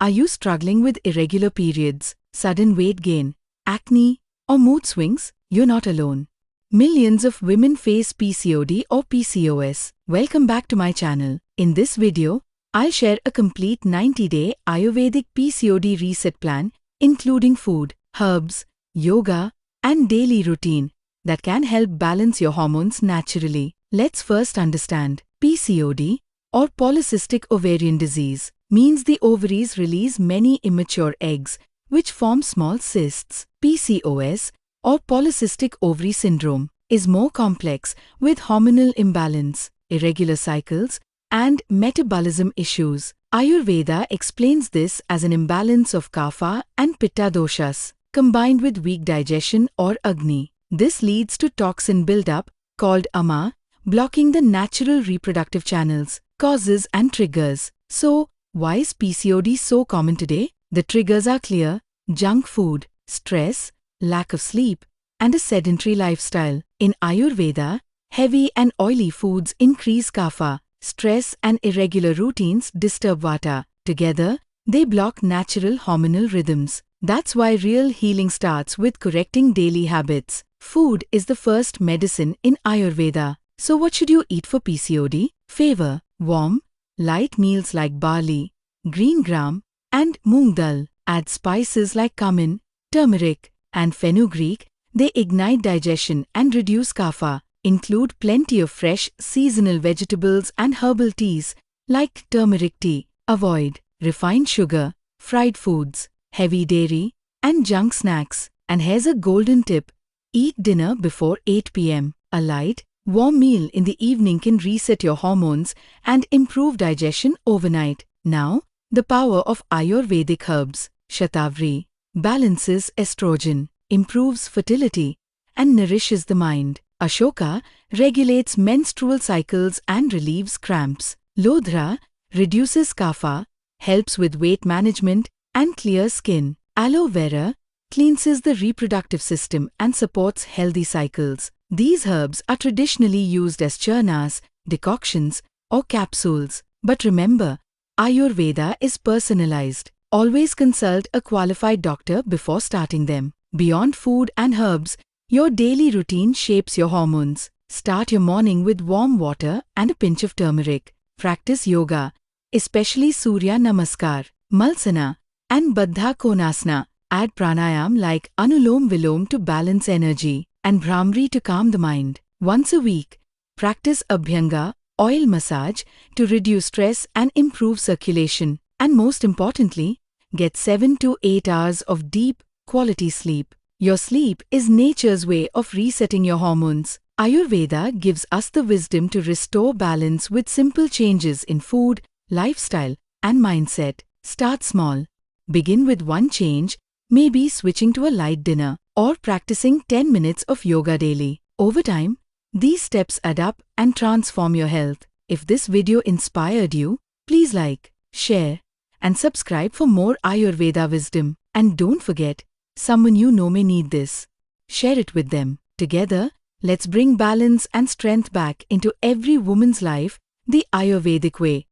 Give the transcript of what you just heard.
Are you struggling with irregular periods, sudden weight gain, acne, or mood swings? You're not alone. Millions of women face PCOD or PCOS. Welcome back to my channel. In this video, I'll share a complete 90-day Ayurvedic PCOD reset plan, including food, herbs, yoga, and daily routine that can help balance your hormones naturally. Let's first understand. PCOD, or polycystic ovarian disease, means the ovaries release many immature eggs, which form small cysts. PCOS, or polycystic ovary syndrome, is more complex with hormonal imbalance, irregular cycles, and metabolism issues. Ayurveda explains this as an imbalance of kapha and pitta doshas, combined with weak digestion or agni. This leads to toxin buildup, called ama, blocking the natural reproductive channels, causes and triggers. So, why is PCOD so common today? The triggers are clear: junk food, stress, lack of sleep, and a sedentary lifestyle. In Ayurveda, heavy and oily foods increase kapha, stress and irregular routines disturb vata. Together, they block natural hormonal rhythms. That's why real healing starts with correcting daily habits. Food is the first medicine in Ayurveda. So what should you eat for PCOD? Favor warm, light meals like barley, green gram, and moong dal. Add spices like cumin, turmeric, and fenugreek. They ignite digestion and reduce kapha. Include plenty of fresh, seasonal vegetables and herbal teas like turmeric tea. Avoid refined sugar, fried foods, heavy dairy, and junk snacks. And here's a golden tip: eat dinner before 8 p.m. A light, warm meal in the evening can reset your hormones and improve digestion overnight. Now, the power of Ayurvedic herbs. Shatavari balances estrogen, improves fertility, and nourishes the mind. Ashoka regulates menstrual cycles and relieves cramps. Lodhra reduces kapha, helps with weight management, and clear skin. Aloe Vera cleanses the reproductive system and supports healthy cycles. These herbs are traditionally used as churnas, decoctions, or capsules. But remember, Ayurveda is personalized. Always consult a qualified doctor before starting them. Beyond food and herbs, your daily routine shapes your hormones. Start your morning with warm water and a pinch of turmeric. Practice yoga, especially Surya Namaskar, Malsana, and Baddha Konasana. Add pranayam like Anulom Vilom to balance energy, and Bhramri to calm the mind. Once a week, practice Abhyanga, oil massage, to reduce stress and improve circulation. And most importantly, get 7 to 8 hours of deep, quality sleep. Your sleep is nature's way of resetting your hormones. Ayurveda gives us the wisdom to restore balance with simple changes in food, lifestyle, and mindset. Start small. Begin with one change, maybe switching to a light dinner, or practicing 10 minutes of yoga daily. Over time, these steps add up and transform your health. If this video inspired you, please like, share, and subscribe for more Ayurveda wisdom. And don't forget, someone you know may need this. Share it with them. Together, let's bring balance and strength back into every woman's life the Ayurvedic way.